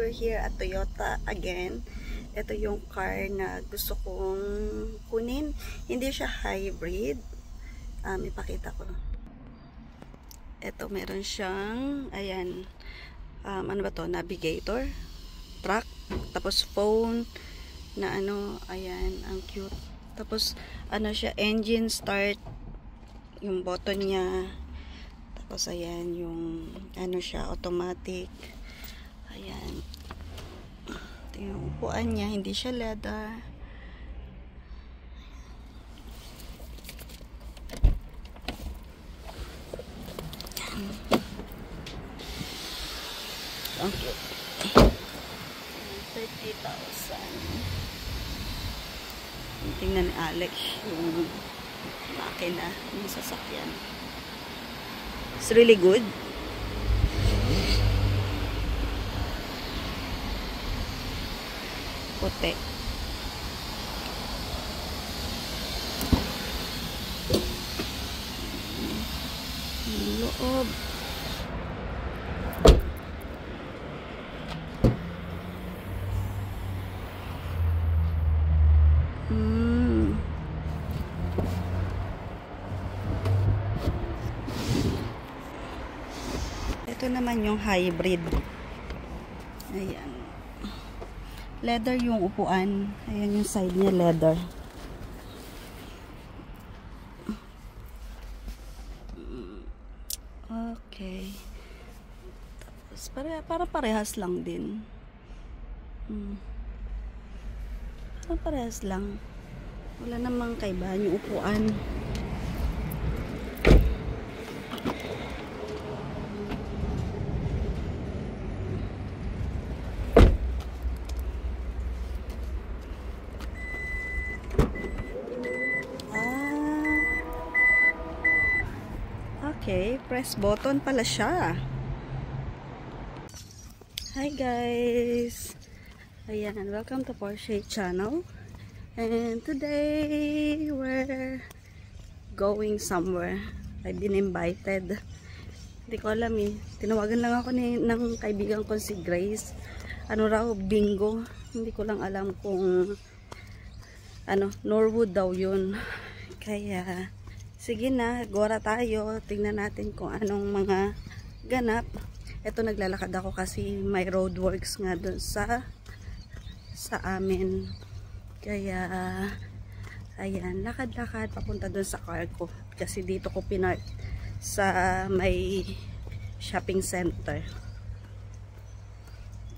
we're here at Toyota again. Ito yung car na gusto kong kunin. Hindi siya hybrid. Ipakita ko. Ito, meron siyang, ayan, ano ba to? Navigator, truck, tapos phone, na ano, ayan, ang cute. Tapos, ano siya, engine start, yung button niya. Tapos, ayan, yung, ano siya, automatic. Ayan. Ito yung upuan niya, hindi siya leather. Ang cute. 30,000. Tingnan ni Alex yung makina, yung sasakyan. It's really good. Puti. Ang loob. Ito naman yung hybrid. Ayan. Leather yung upuan. Ayan yung side niya, leather. Okay. Tapos para parehas lang din. Para parehas lang. Wala namang kaibahan yung upuan. Okay, press button pala siya. Hi guys! Ayan, welcome to Porsche channel. And today, we're going somewhere. I've been invited. Hindi ko alam eh. Tinawagan lang ako ng kaibigan ko si Grace. Ano raw, bingo. Hindi ko lang alam kung ano, Norwood daw yun. Kaya sige na, gora tayo. Tingnan natin kung anong mga ganap. Ito, naglalakad ako kasi may roadworks nga doon sa amin. Kaya, ayan, lakad-lakad papunta doon sa car ko. Kasi dito ko pinark sa may shopping center.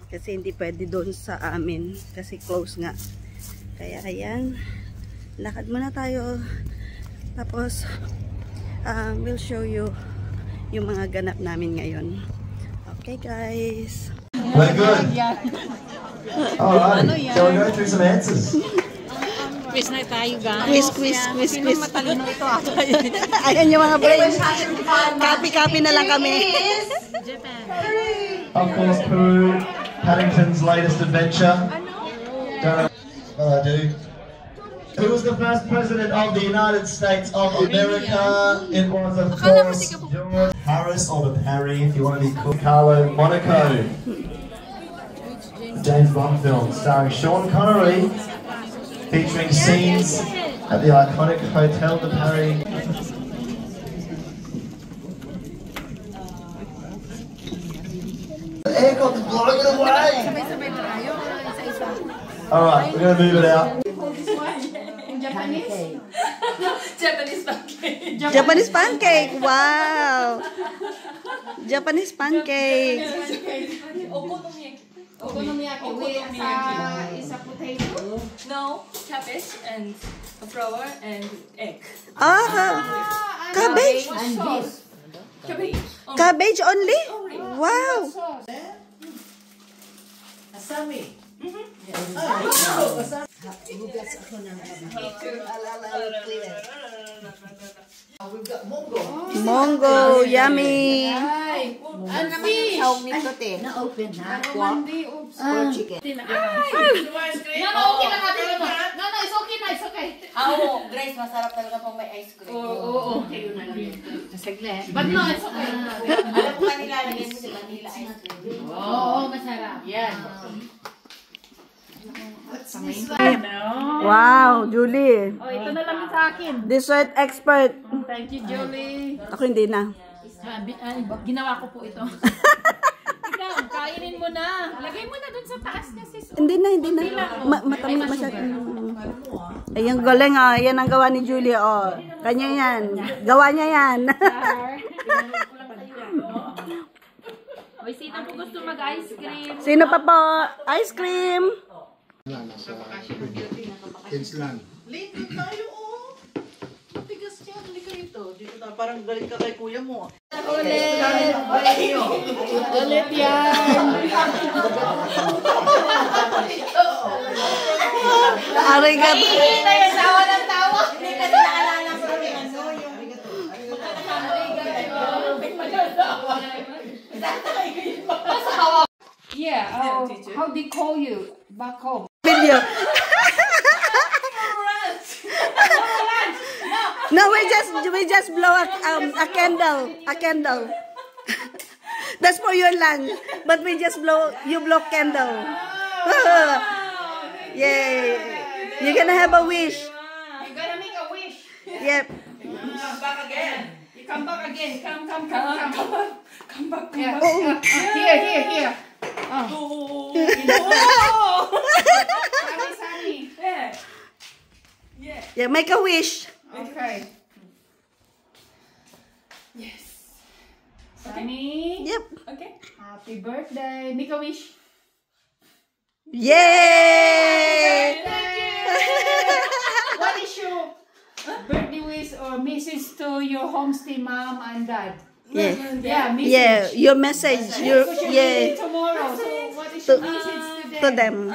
Kasi hindi pwede doon sa amin. Kasi close nga. Kaya, ayan, lakad muna tayo. Tapos, we'll show you yung mga ganap namin ngayon. Okay, guys. We're good. Alright, so we'll go through some answers. Quiz na tayo, guys. Quiz. Sinong matalino ito ako? Ayan yung mga brains. Copy na lang kami. Japan. Of course, Peru, Paddington's latest adventure. Don't know what I do. Who was the first president of the United States of America? It was, of course, George Harris, or the Parry, if you want to be cool. Carlo Monaco. James Bond film starring Sean Connery, featuring scenes at the iconic Hotel de Paris. The aircon is blowing it away! Alright, we're going to move it out. Japanese pancake. Wow. Japanese pancake. Okonomiyaki is a potato? No, cabbage and a flour and egg. Cabbage. And sauce. Cabbage. Cabbage only? Wow. Asami. We've got mongo. Mongo, yummy. And fish. Na-open na. Chicken. No, okay na natin ito. No, it's okay na, it's okay. Oo, Grace, masarap talaga pang may ice cream. Oo, okay na lang. Saglit. But no, it's okay. Alam ko kanila, lagyan mo sa vanilla ice cream. Oo, masarap. Yan. Wow, Julie. Oh, ito na lang sa akin. Dessert expert. Thank you, Julie. Ako hindi na. Ginawa ko po ito. Ikaw, kainin mo na. Lagay mo na dun sa taas kasi. Hindi na. Matamis masyado. Ayun, galing ah. Yan ang gawa ni Julie. Oh. Kanya yan. Gawa niya yan. Oy, sino po gusto mag-ice cream? Sino pa po? Ice cream. Kinsland. Late tayo, oh. Matigas niya. Halika rito. Dito tayo. Parang galit ka kay kuya mo. Ulit yan. Arigato. Tawa ng tawa. Hindi ka naalala ko rin. Yeah, how they call you back home? Video. No, we just blow a candle. A candle. That's for your lunch. But we just you blow candle. Yay. You're gonna have a wish. You're gonna make a wish. Yep. Come back again. You come back again. Come back. Come back. Yeah. Here. Oh. Sunny. Yeah. Yeah, make a wish. Okay. Yes. Sunny. Yep. Okay. Happy birthday. Make a wish. Yay! What is your birthday wish or message to your homestay mom and dad? Yeah. Yeah, message. Yeah, your message. Your Because you're yeah leaving tomorrow. So what is your message to them? to them.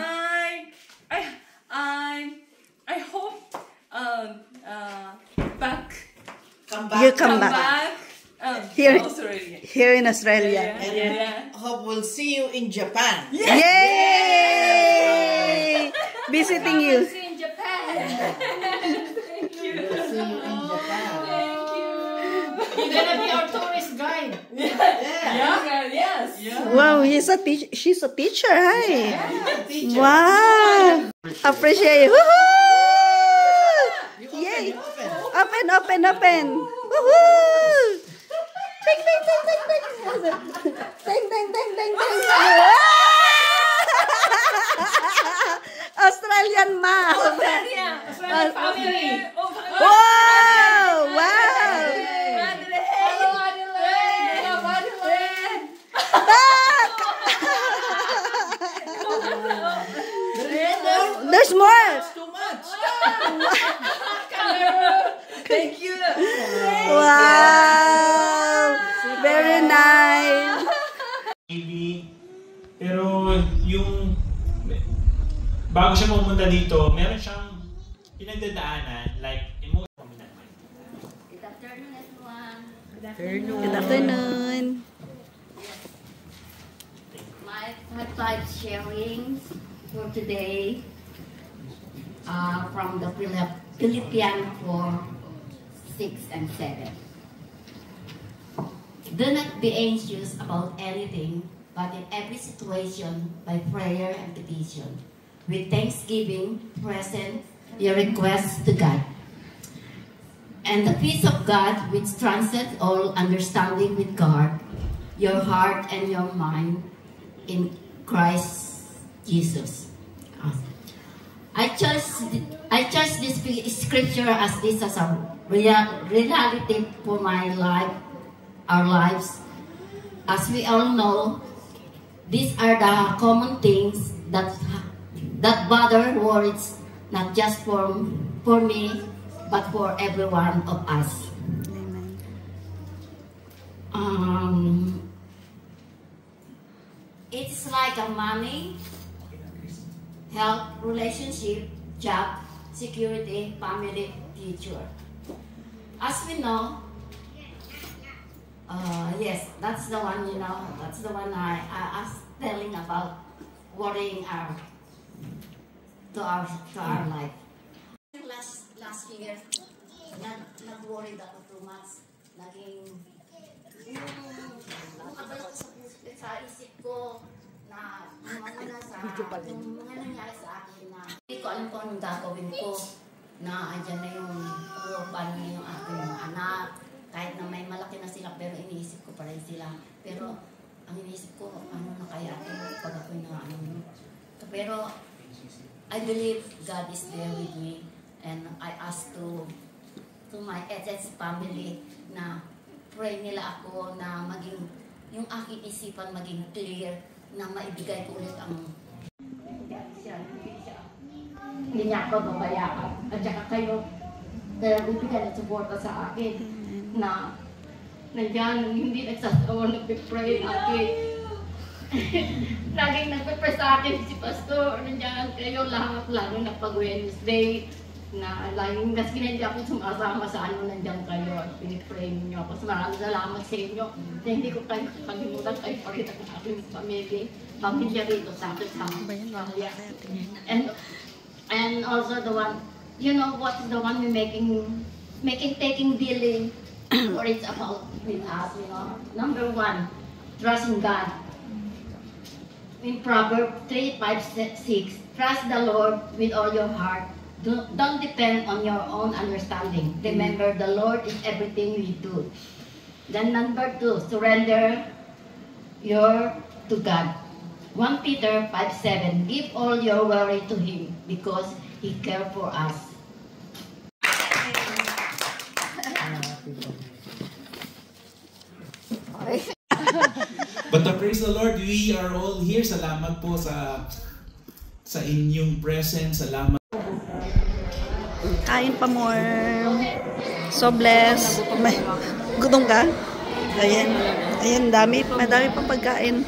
I hope back. Come back. You come back Here- Australia. here in Australia. Yeah. Hope we'll see you in Japan. Yay! Visiting you. See in Japan. See you in Japan. You're gonna be our tourist guide. Yeah. Yes. Wow, she's a teacher, hi. Wow. Appreciate it. Woohoo! Yay! Open. Woohoo! Ding. Australian mom. Family. Wow! Hello, Adelaide. Hello, Adelaide. There's more. Too much. Thank you. Wow! Very nice. TV. Pero yung bago siya pumunta dito, meron siyang pinagdadaanan like Good afternoon, everyone. Good afternoon. My five sharings for today are from the Philippians 4:6 and 7. Do not be anxious about anything, but in every situation, by prayer and petition, with thanksgiving, present your requests to God. And the peace of God, which transcends all understanding, will guard your heart and your mind in Christ Jesus. I chose this scripture as this as a reality for my life, our lives. As we all know, these are the common things that bother worries, not just for me, but for every one of us. It's like a money, health, relationship, job, security, family, future. As we know, yes, that's the one, that's the one I was telling about worrying to our life. Last year, not worried ako too much. Naging sa isip ko na yung mga nangyari sa akin na hindi ko alam kung anong gagawin ko na andyan na yung paano na yung aking mga anak. Kahit na may malaki na sila, pero iniisip ko pa rin sila. Pero ang iniisip ko, ano na kaya pag ako'y na ano. Pero I believe God is there with me. And I ask to my SS family na pray nila ako na maging, yung aking isipan maging clear, na maibigay ko ulit ang hindi niya ako babayaan. At saka kayo, bibigyan ng suporta sa akin na nandiyan, hindi nagsasawa, nagpipray akin. Laging nagpipray sa akin si Pastor, nandiyan kayo lahat, lalo na pag Wednesday, na laging mas hindi ako sumasama sa ano, nandiyan kayo at pinipray ninyo ako. So, maraming salamat sa inyo na hindi ko kayo kalimutan, kayo pa rin ang aking pamilya rito sa akin sa pamilya. And also the one, you know what is the one we taking dealing, or it's about with us, you know. Number 1, trust in God. In Proverbs 3:5-6, trust the Lord with all your heart. Don't depend on your own understanding. Remember, the Lord is everything we do. Then number 2, surrender to God. 1 Peter 5:7, give all your worry to Him because He cares for us. But praise the Lord, we are all here. Salamat po sa inyong presence. Salamat. Kain pa more. So blessed. May gutom ka? Ayan. Ayan, madami pang pagkain.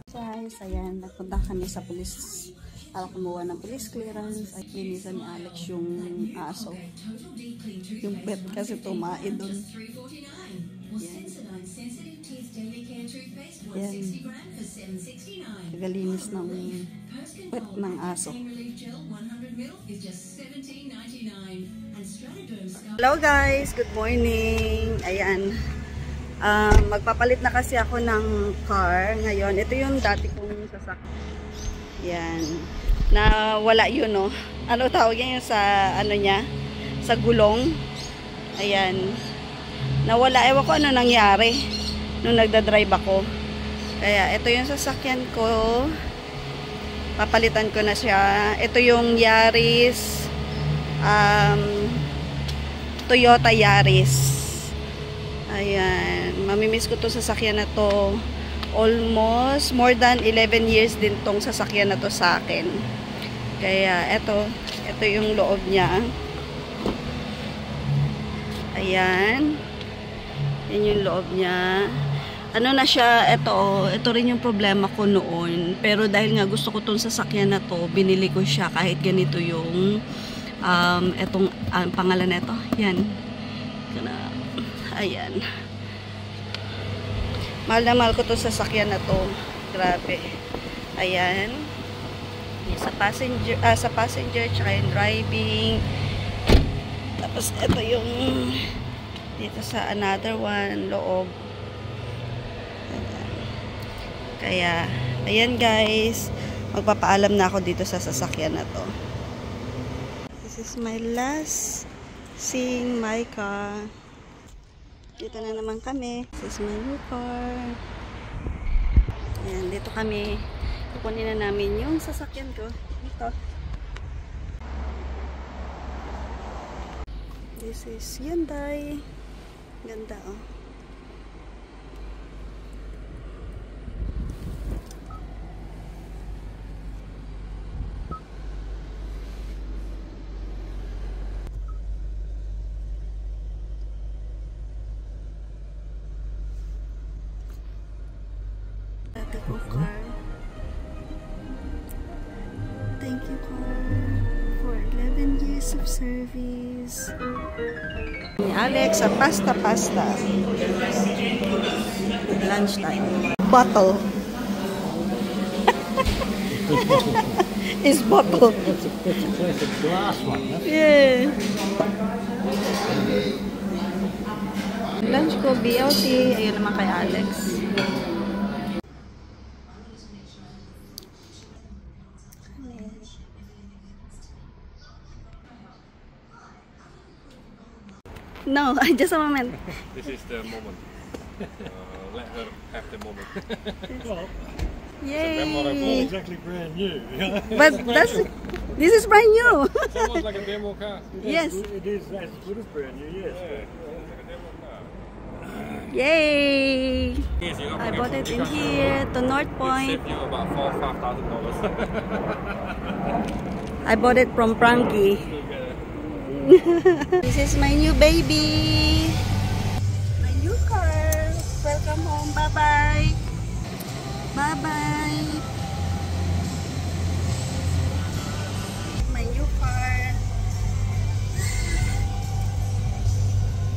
Guys, ayan, nagpunta kami sa police para kumuha ng police clearance at linisan ni Alex yung aso. Yung pet kasi tumae doon. Yan. Nagalinis ng pet ng aso. Hello guys, good morning. Ayan. Magpapalit na kasi ako ng car ngayon. Ito yung dati kong sasakyan. Yan. Na wala yun, no? Ano tawag yan sa ano niya? Sa gulong. Ayan. Nawala. Ewan ko ano nangyari nung nagdadrive ako. Kaya ito yung sasakyan ko. Papalitan ko na siya. Ito yung Yaris. Toyota Yaris. Ayan, mamimiss ko to sasakyan na to. Almost more than 11 years din tong sasakyan na to sa akin. Kaya ito yung loob niya. Ayan. Yan yung loob niya. Ano na siya, ito rin yung problema ko noon. Pero dahil nga gusto ko tong sasakyan na to, binili ko siya kahit ganito yung etong pangalan nito. Yan. Ayan. Mahal na mahal ko to sa sasakyan na to. Grabe. Ayan. Sa passenger tsaka yung driving. Tapos ito yung dito sa another one, loob. Ayan. Kaya, ayan guys. Magpapaalam na ako dito sa sasakyan na to. This is my last seeing my car. Dito na naman kami. This is my new car. Ayan, dito kami. Kukunin na namin yung sasakyan ko. Ito. This is Hyundai. Ganda, oh. Car. Thank you, car, for 11 years of service. Ni Alex, sa pasta. Lunch time. Bottle. Is bottle. That's a classic glass one. Yeah. Lunch ko, BLT. Ayun naman kay Alex. No, just a moment. This is the moment. Let her have the moment. Yay! Exactly brand new. But this is brand new. It's almost like a demo car. Yes. It is as good as brand new, yes. Yay! Yes, you I bought it in here to North Point. Save you about $4,000-5,000. I bought it from Frankie. This is my new baby. My new car. Welcome home. Bye-bye. Bye-bye. My new car.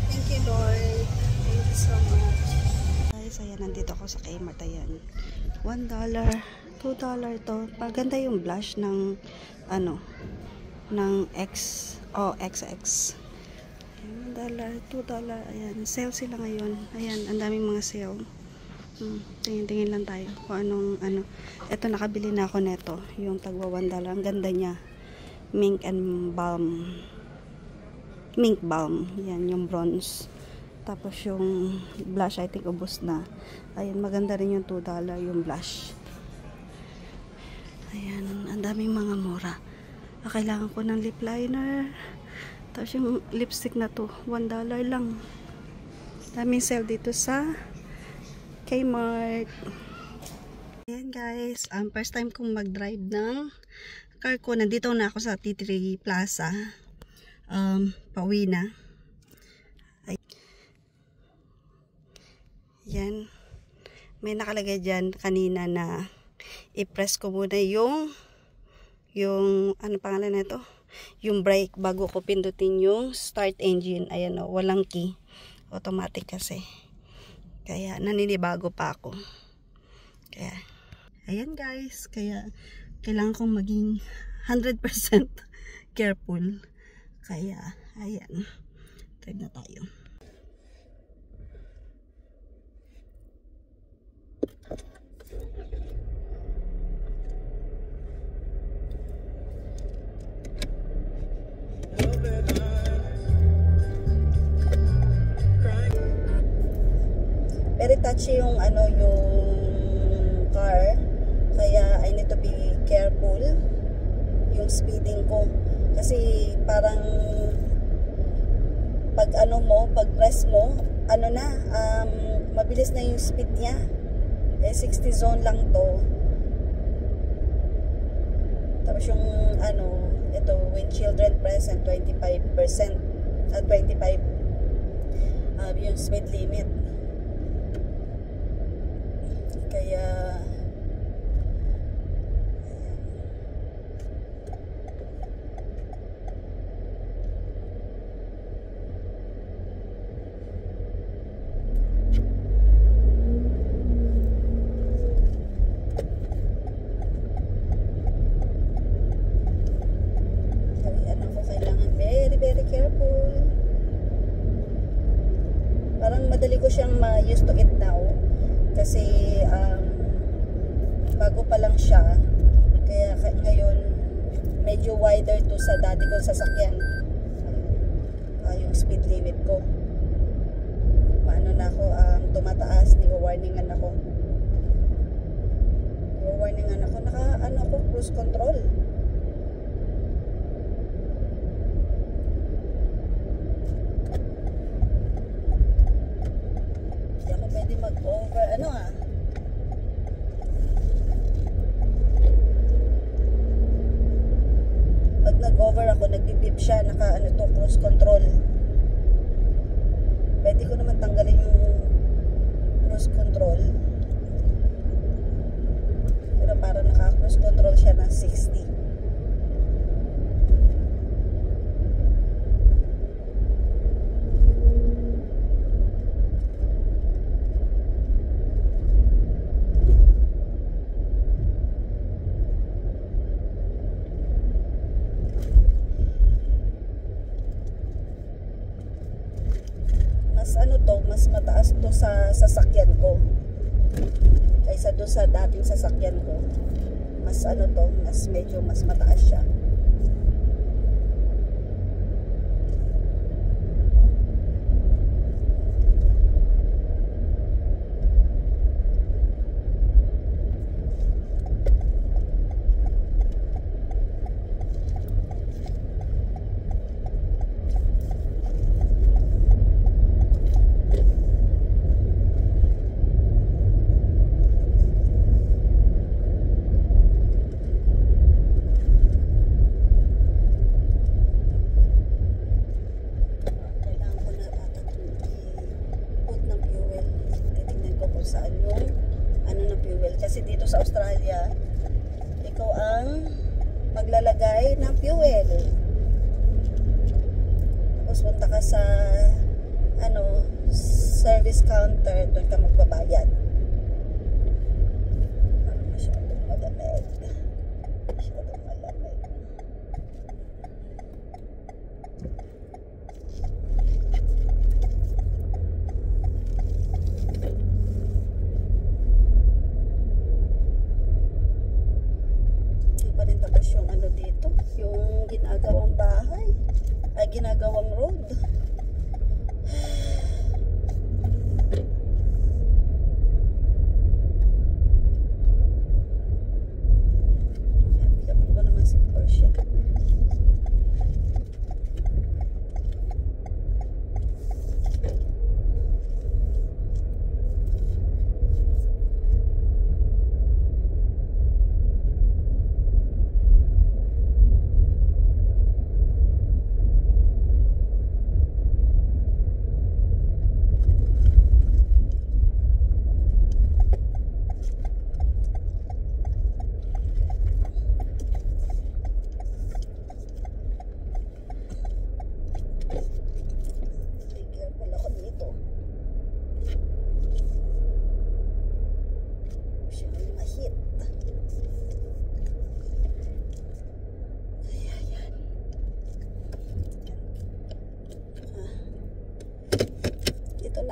Thank you, Lord. Thank you so much. Guys, ayan, nandito ako sa Kmart. Ayan. $1, $2 to. Maganda yung blush ng ano, ng XX. $1, $2. Ayan, sale sila ngayon. Ayan, ang daming mga sale. Tingin-tingin lang tayo kung anong ano. Ito, nakabili na ako neto. Yung tagwa $1. Ang ganda niya. Mink balm. Yan, yung bronze. Tapos yung blush, I think ubos na. Ayan, maganda rin yung $2 yung blush. Ayan, ang daming mga mura. Kailangan ko ng lip liner. Tapos yung lipstick na to, $1 lang. Daming sale dito sa Kmart. Ayan guys, first time kong mag-drive ng car ko. Nandito na ako sa T3 Plaza. Pauwi na. Yan. May nakalagay dyan kanina na i-press ko muna yung ano pangalan na ito? Yung brake bago ko pindutin yung start engine. Ayan o, walang key. Automatic kasi. Kaya naninibago pa ako. Kaya, ayan guys. Kaya, kailangan kong maging 100% careful. Kaya, ayan. Try na tayo. Very touchy yung ano, yung car. Kaya I need to be careful yung speeding ko. Kasi parang pag ano mo, pag press mo, ano na, mabilis na yung speed niya. 60 zone lang to. Tapos yung ano, ito, when children present, 25% at 25 yung speed limit. Kaya very careful. Parang madali ko siyang ma-used to it now. Kasi bago pa lang siya. Kaya ngayon medyo wider to sa dati kong sasakyan. Yung speed limit ko. Maano na ako, tumataas, niwa-warningan ako. Niwa-warningan ako. Naka-ano ako, cruise control. Pwede mag-over, pag nag-over ako, nag-bip siya, naka to, cruise control. Pwede ko naman tanggalin yung cruise control. Pero para naka-cruise control siya ng 60. mas mataas to sa sasakyan ko. Kaysa do sa dating sasakyan ko. Mas ano to, medyo mas mataas siya. Kasi dito sa Australia, ikaw ang maglalagay ng fuel. Tapos punta ka sa service counter, doon ka magbabayad. Masyadong malamig. Masyadong malamig. Tapos yung dito, yung ginagawang bahay, ay ginagawang road. Kapag ko naman si Porsche.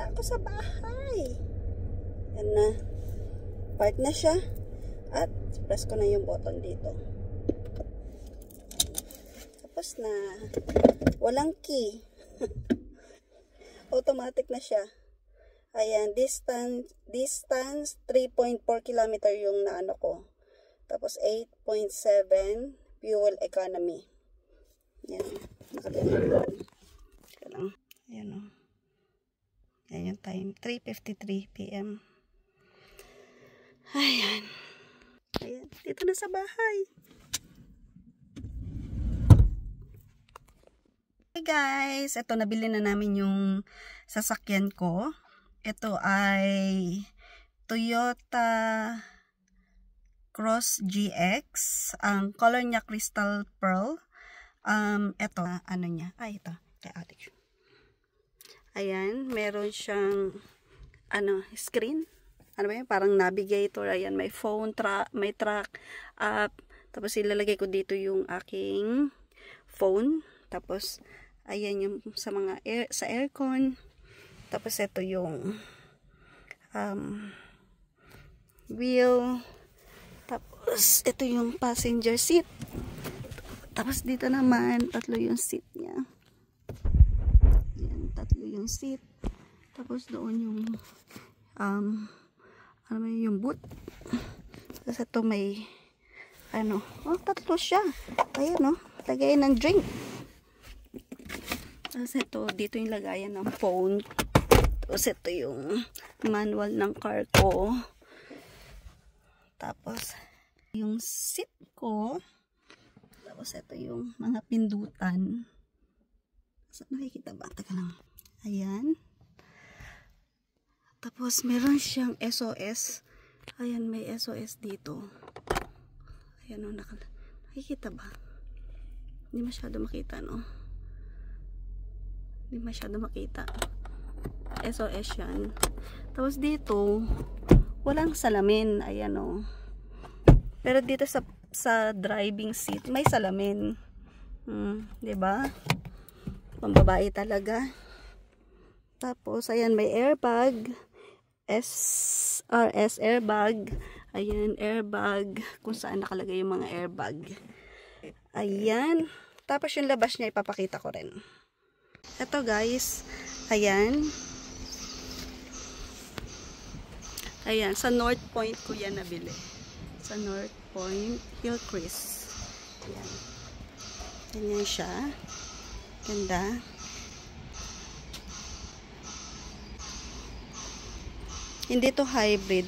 Ako sa bahay. Yan na. Park na siya. At press ko na yung button dito. Tapos na. Walang key. Automatic na siya. Ayan. Distance 3.4 km yung naano ko. Tapos 8.7 fuel economy. Yan. Nakalimutan. Teka lang. Ayan o. Yan yung time. 3:53 PM. Ayan. Ayan. Dito na sa bahay. Hey guys. Ito, nabili na namin yung sasakyan ko. Ito ay Toyota Cross GX. Ang color niya Crystal Pearl. Ito, ano niya? Ay, ito. Kaya ate. Ayan, meron siyang screen. Ano ba yun? Parang navigator. Ayan, may phone, may track app. Tapos ilalagay ko dito yung aking phone. Tapos ayan yung sa mga sa aircon. Tapos ito yung wheel. Tapos ito yung passenger seat. Tapos dito naman tatlo yung seat niya. Tatlo yung seat. Tapos doon yung yung boot. Tapos ito may tatlo siya. Ayan lagay ng drink. Tapos ito, dito yung lagayan ng phone. Tapos ito yung manual ng car ko. Tapos yung seat ko. Tapos ito yung mga pindutan. So, nakikita ba? Taka lang. Ayan. Tapos, meron siyang SOS. Ayan, may SOS dito. Ayan o, nakikita ba? Hindi masyado makita, no? Hindi masyado makita. SOS yan. Tapos dito, walang salamin. Ayan o. Pero dito sa driving seat, may salamin. Diba? Pambabae talaga. Tapos, ayan, may airbag. SRS airbag. Ayan, airbag. Kung saan nakalagay yung mga airbag. Ayan. Tapos, yung labas niya, ipapakita ko rin. Ito, guys. Ayan. Ayan, sa North Point ko yan nabili. Sa North Point, Hillcrest. Ayan. Ganyan siya. Ganda. Hindi to hybrid.